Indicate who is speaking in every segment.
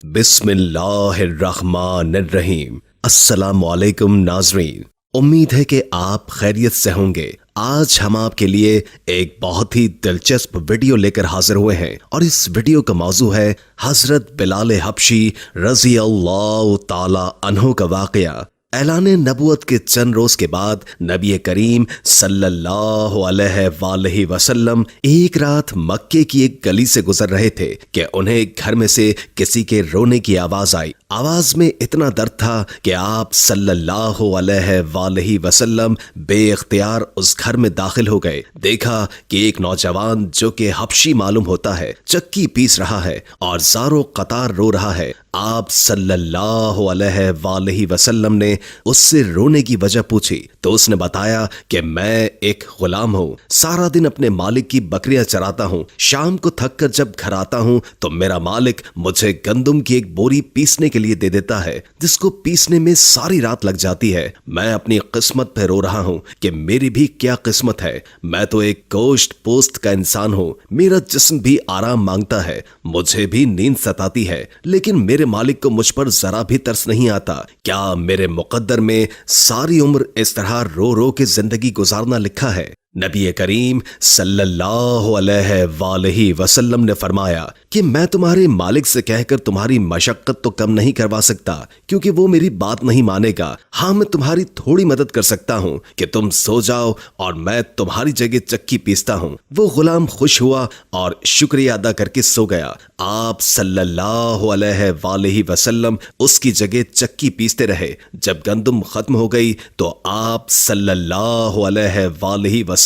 Speaker 1: بسم اللہ الرحمن الرحیم۔ السلام علیکم ناظرین، امید ہے کہ آپ خیریت سے ہوں گے۔ آج ہم آپ کے لیے ایک بہت ہی دلچسپ ویڈیو لے کر حاضر ہوئے ہیں، اور اس ویڈیو کا موضوع ہے حضرت بلال حبشی رضی اللہ تعالی عنہ کا واقعہ۔ اعلان نبوت کے چند روز کے بعد نبی کریم صلی اللہ علیہ وآلہ وسلم ایک رات مکے کی ایک گلی سے گزر رہے تھے کہ انہیں گھر میں سے کسی کے رونے کی آواز آئی۔ آواز میں اتنا درد تھا کہ آپ صلی اللہ علیہ وآلہ وسلم بے اختیار اس گھر میں داخل ہو گئے۔ دیکھا کہ ایک نوجوان جو کہ حبشی معلوم ہوتا ہے چکی پیس رہا ہے اور زاروں قطار رو رہا ہے۔ آپ صلی اللہ علیہ وآلہ وسلم نے اس سے رونے کی وجہ پوچھی تو اس نے بتایا کہ میں ایک غلام ہوں، سارا دن اپنے مالک کی بکریاں چراتا ہوں، شام کو تھک کر جب گھر آتا ہوں تو میرا مالک مجھے گندم کی ایک بوری پیسنے کے لیے دے دیتا ہے، جس کو پیسنے میں ساری رات لگ جاتی ہے۔ میں اپنی قسمت پہ رو رہا ہوں کہ میری بھی کیا قسمت ہے، میں تو ایک گوشت پوست کا انسان ہوں، میرا جسم بھی آرام مانگتا ہے، مجھے بھی نیند ستاتی ہے، لیکن میرے مالک کو مجھ پر ذرا بھی ترس نہیں آتا۔ کیا میرے مقدر میں ساری عمر اس طرح رو رو کے زندگی گزارنا لکھا ہے؟ نبی کریم صلی اللہ علیہ وآلہ وسلم نے فرمایا کہ میں تمہارے مالک سے کہہ کر تمہاری مشقت تو کم نہیں کروا سکتا، کیونکہ وہ میری بات نہیں مانے گا۔ ہاں، میں تمہاری تھوڑی مدد کر سکتا ہوں کہ تم سو جاؤ اور میں تمہاری جگہ چکی پیستا ہوں۔ وہ غلام خوش ہوا اور شکریہ ادا کر کے سو گیا۔ آپ صلی اللہ علیہ وآلہ وسلم اس کی جگہ چکی پیستے رہے۔ جب گندم ختم ہو گئی تو آپ صلی اللہ علیہ وآلہ وسلم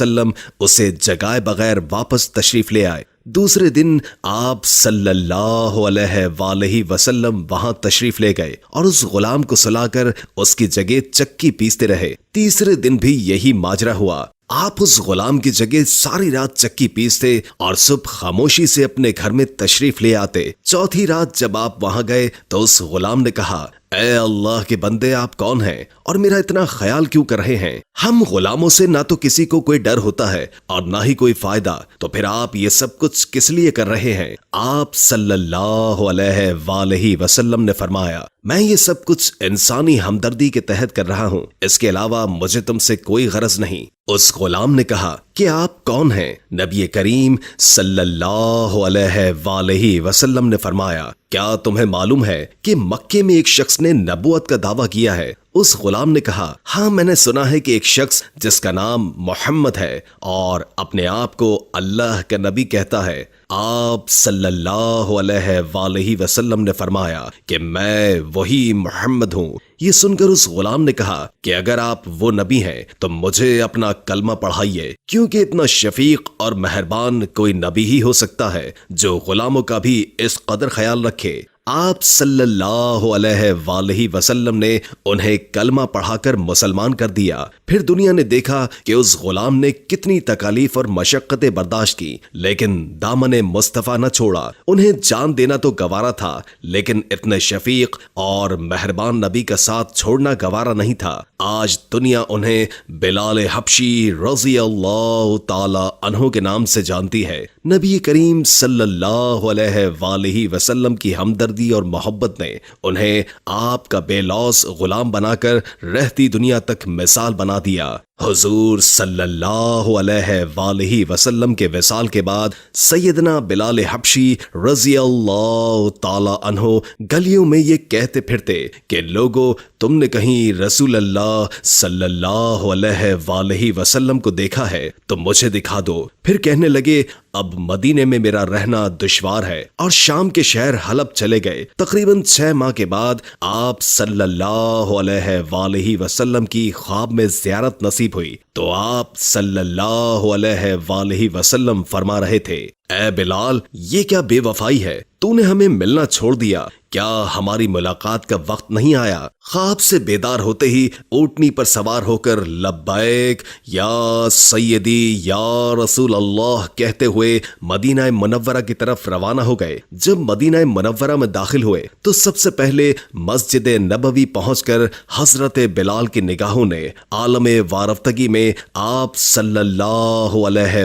Speaker 1: اسے جگائے بغیر واپس تشریف لے آئے۔ دوسرے دن آپ صلی اللہ علیہ وآلہ وسلم وہاں تشریف لے گئے اور اس غلام کو سلا کر اس کی جگہ چکی پیستے رہے۔ تیسرے دن بھی یہی ماجرا ہوا۔ آپ اس غلام کی جگہ ساری رات چکی پیستے اور صبح خاموشی سے اپنے گھر میں تشریف لے آتے۔ چوتھی رات جب آپ وہاں گئے تو اس غلام نے کہا، اے اللہ کے بندے، آپ کون ہیں اور میرا اتنا خیال کیوں کر رہے ہیں؟ ہم غلاموں سے نہ تو کسی کو کوئی ڈر ہوتا ہے اور نہ ہی کوئی فائدہ، تو پھر آپ یہ سب کچھ کس لیے کر رہے ہیں؟ آپ صلی اللہ علیہ وآلہ وسلم نے فرمایا، میں یہ سب کچھ انسانی ہمدردی کے تحت کر رہا ہوں، اس کے علاوہ مجھے تم سے کوئی غرض نہیں۔ اس غلام نے کہا کہ آپ کون ہیں؟ نبی کریم صلی اللہ علیہ وآلہ وسلم نے فرمایا، کیا تمہیں معلوم ہے کہ مکے میں ایک شخص نے نبوت کا دعویٰ کیا ہے؟ اس غلام نے کہا، ہاں، میں نے سنا ہے کہ ایک شخص جس کا نام محمد ہے اور اپنے آپ کو اللہ کا نبی کہتا ہے۔ آپ صلی اللہ علیہ وآلہ وسلم نے فرمایا کہ میں وہی محمد ہوں۔ یہ سن کر اس غلام نے کہا کہ اگر آپ وہ نبی ہیں تو مجھے اپنا کلمہ پڑھائیے، کیونکہ اتنا شفیق اور مہربان کوئی نبی ہی ہو سکتا ہے جو غلاموں کا بھی اس قدر خیال رکھے۔ آپ صلی اللہ علیہ وآلہ وسلم نے انہیں کلمہ پڑھا کر مسلمان کر دیا۔ پھر دنیا نے دیکھا کہ اس غلام نے کتنی تکالیف اور مشقتیں برداشت کی، لیکن دامن مصطفیٰ نہ چھوڑا۔ انہیں جان دینا تو گوارا تھا، لیکن اتنے شفیق اور مہربان نبی کا ساتھ چھوڑنا گوارا نہیں تھا۔ آج دنیا انہیں بلال حبشی رضی اللہ تعالی عنہ کے نام سے جانتی ہے۔ نبی کریم صلی اللہ علیہ وآلہ وسلم کی ہمدردی اور محبت نے انہیں آپ کا بے لوث غلام بنا کر رہتی دنیا تک مثال بنا دیا۔ حضور صلی اللہ علیہ وآلہ وسلم کے وصال کے بعد سیدنا بلال حبشی رضی اللہ تعالی عنہ گلیوں میں یہ کہتے پھرتے کہ لوگو، تم نے کہیں رسول اللہ صلی اللہ علیہ وآلہ وسلم کو دیکھا ہے تو مجھے دکھا دو۔ پھر کہنے لگے، اب مدینے میں میرا رہنا دشوار ہے، اور شام کے شہر حلب چلے گئے۔ تقریباً 6 ماہ کے بعد آپ صلی اللہ علیہ وآلہ وسلم کی خواب میں زیارت نصیب ہوئی تو آپ صلی اللہ علیہ وآلہ وسلم فرما رہے تھے، اے بلال، یہ کیا بے وفائی ہے؟ تو نے ہمیں ملنا چھوڑ دیا، کیا ہماری ملاقات کا وقت نہیں آیا؟ خواب سے بیدار ہوتے ہی اونٹنی پر سوار ہو کر لبیک یا سیدی یا رسول اللہ کہتے ہوئے مدینہ منورہ کی طرف روانہ ہو گئے۔ جب مدینہ منورہ میں داخل ہوئے تو سب سے پہلے مسجد نبوی پہنچ کر حضرت بلال کی نگاہوں نے عالم وارفتگی میں آپ صلی اللہ علیہ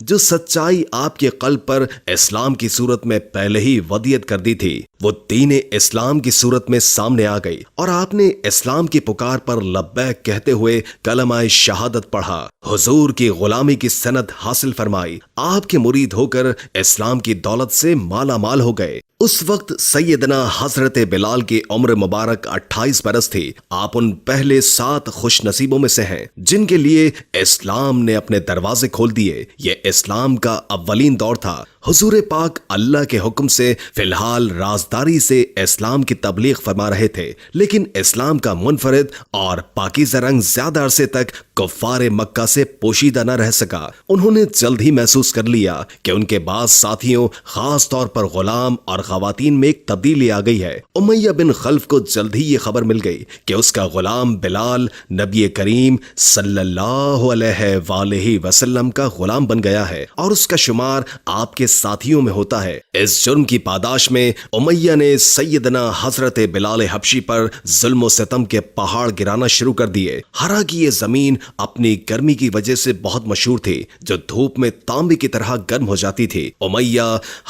Speaker 1: جو سچائی آپ کے قلب پر اسلام کی صورت میں پہلے ہی وضعیت کر دی تھی، وہ دین اسلام کی صورت میں سامنے آ گئی اور آپ نے اسلام کی پکار پر لبیک کہتے ہوئے کلمہ شہادت پڑھا، حضور کی غلامی کی سند حاصل فرمائی، آپ کے مرید ہو کر اسلام کی دولت سے مالا مال ہو گئے۔ اس وقت سیدنا حضرت بلال کی عمر مبارک 28 برس تھی۔ آپ ان پہلے 7 خوش نصیبوں میں سے ہیں جن کے لیے اسلام نے اپنے دروازے کھول دیے۔ یہ اسلام کا اولین دور تھا۔ حضور پاک اللہ کے حکم سے فی الحال رازداری سے اسلام کی تبلیغ فرما رہے تھے، لیکن اسلام کا منفرد اور پاکیزہ رنگ زیادہ عرصے تک کفار مکہ سے پوشیدہ نہ رہ سکا۔ انہوں نے جلد ہی محسوس کر لیا کہ ان کے بعض ساتھیوں، خاص طور پر غلام اور خواتین میں ایک تبدیلی آ گئی ہے۔ امیہ بن خلف کو جلد ہی یہ خبر مل گئی کہ اس کا غلام بلال نبی کریم صلی اللہ علیہ وآلہ وسلم کا غلام بن گیا ہے اور اس کا شمار آپ کے ساتھیوں میں ہوتا ہے۔ اس جرم کی پاداش میں امیہ نے سیدنا حضرت بلال حبشی پر ظلم و ستم کے پہاڑ گرانا شروع کر دیے۔ ہرا کی یہ زمین اپنی گرمی کی وجہ سے بہت مشہور تھی، جو دھوپ میں تانبے کی طرح گرم ہو جاتی تھی۔ امیہ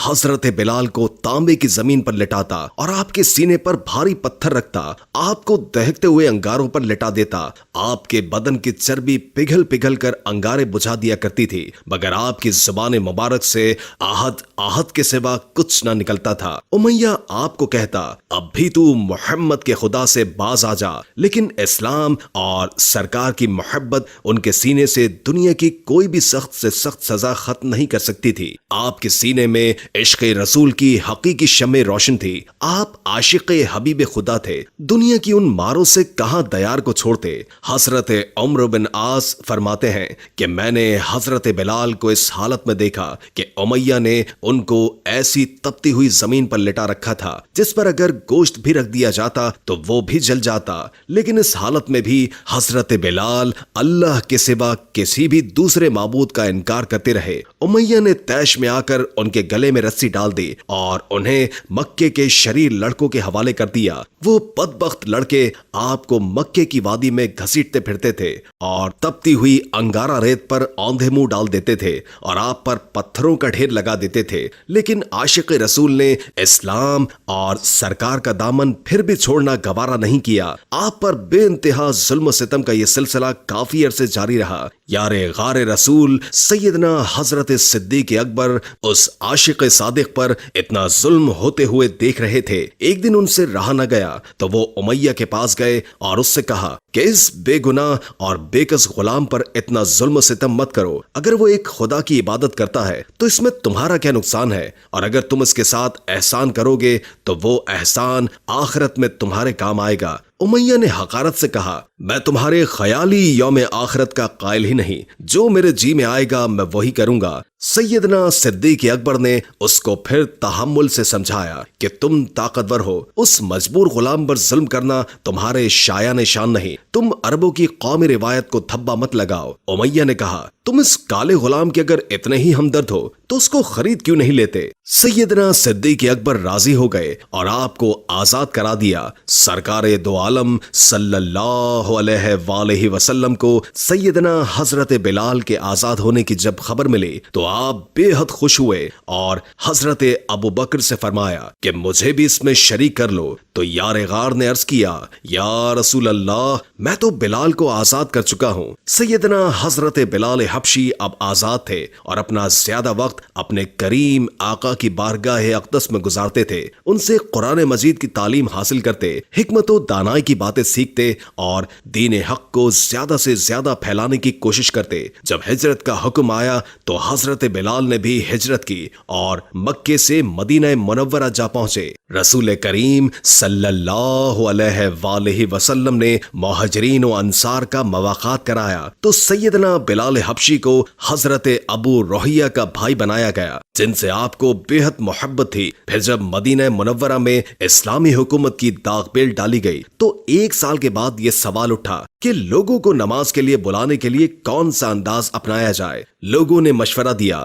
Speaker 1: حضرت بلال کو تانبے کی زمین پر لٹاتا اور آپ کے سینے پر بھاری پتھر رکھتا، آپ کو دہکتے ہوئے انگاروں پر لٹا دیتا۔ آپ کے بدن کی چربی پگھل پگھل کر انگارے بجھا دیا کرتی تھی، مگر آپ کی زبان مبارک سے آہت کے سوا کچھ نہ نکلتا تھا۔ امیہ آپ کو کہتا، اب بھی تو محمد کے خدا سے باز آ جا، لیکن اسلام اور سرکار کی محبت ان کے سینے سے دنیا کی کوئی بھی سخت سے سخت سزا ختم نہیں کر سکتی تھی۔ آپ کے سینے میں عشق رسول کی حقیقی شمع روشن تھی۔ آپ عاشق حبیب خدا تھے، دنیا کی ان ماروں سے کہاں دیار کو چھوڑتے۔ حضرت عمرو بن عاص فرماتے ہیں کہ میں نے حضرت بلال کو اس حالت میں دیکھا کہ امیہ نے ان کو ایسی تپتی ہوئی زمین پر لٹا رکھا تھا جس پر اگر گوشت بھی رکھ دیا جاتا تو وہ بھی جل جاتا، لیکن اس حالت میں بھی حضرت بلال اللہ کے سوا کسی بھی دوسرے معبود کا انکار کرتے رہے۔ امیہ نے طیش میں آ کر ان کے گلے میں رسی ڈال دی اور انہیں مکے کے شریر لڑکوں کے حوالے کر دیا۔ وہ بدبخت لڑکے آپ کو مکے کی وادی میں گھسیٹتے پھرتے تھے اور تپتی ہوئی انگارہ ریت پر اوندھے منہ ڈال دیتے تھے اور آپ پر پتھروں کا ڈھیر لگا دیتے تھے، لیکن عاشق رسول نے اسلام اور سرکار کا دامن پھر بھی چھوڑنا گوارا نہیں کیا۔ آپ پر بے انتہا ظلم و ستم کا یہ سلسلہ کافی عرصے جاری رہا۔ یار غار رسول سیدنا حضرت صدیق اکبر اس عاشق صادق پر اتنا ظلم ہوتے ہوئے دیکھ رہے تھے۔ ایک دن ان سے رہا نہ گیا تو وہ امیہ کے پاس گئے اور اس سے کہا کہ اس بے گناہ اور بے کس غلام پر اتنا ظلم و ستم مت کرو۔ اگر وہ ایک خدا کی عبادت کرتا ہے تو اس میں تمہارا کیا نقصان ہے، اور اگر تم اس کے ساتھ احسان کرو گے تو وہ احسان آخرت میں تمہارے کام آئے گا۔ امیہ نے حقارت سے کہا، میں تمہارے خیالی یوم آخرت کا قائل ہی نہیں، جو میرے جی میں آئے گا میں وہی کروں گا۔ سیدنا صدیق اکبر نے اس کو پھر تحمل سے سمجھایا کہ تم طاقتور ہو، اس مجبور غلام پر ظلم کرنا تمہارے شایان شان نہیں، تم عربوں کی قومی روایت کو دھبا مت لگاؤ۔ امیہ نے کہا، تم اس کالے غلام کے اگر اتنے ہی ہمدرد ہو تو اس کو خرید کیوں نہیں لیتے؟ سیدنا صدیق اکبر راضی ہو گئے اور آپ کو آزاد کرا دیا۔ سرکار دو عالم صلی اللہ علیہ وآلہ وسلم کو سیدنا حضرت بلال کے آزاد ہونے کی جب خبر ملی تو آپ بے حد خوش ہوئے اور حضرت ابو بکر سے فرمایا کہ مجھے بھی اس میں شریک کر لو۔ تو یار غار نے عرض کیا، یا رسول اللہ، میں تو بلال کو آزاد کر چکا ہوں۔ سیدنا حضرت بلال حبشی اب آزاد تھے اور اپنا زیادہ وقت اپنے کریم آقا کی بارگاہ اقدس میں گزارتے تھے، ان سے قرآن مجید کی تعلیم حاصل کرتے، حکمت و دانائی کی باتیں سیکھتے اور دین حق کو زیادہ سے زیادہ پھیلانے کی کوشش کرتے۔ جب ہجرت کا حکم آیا تو حضرت بلال نے بھی ہجرت کی اور مکے سے مدینہ منورہ جا پہنچے۔ رسول کریم صلی اللہ علیہ وآلہ وسلم نے مہاجرین و انصار کا مواقعات کرایا تو سیدنا بلال حبشی کو حضرت ابو روحیہ کا بھائی بنایا گیا، جن سے آپ کو بے حد محبت تھی۔ پھر جب مدینہ منورہ میں اسلامی حکومت کی داغ بیل ڈالی گئی تو 1 سال کے بعد یہ سوال اٹھا کہ لوگوں کو نماز کے لیے بلانے کے لیے کون سا انداز اپنایا جائے۔ لوگوں نے مشورہ دیا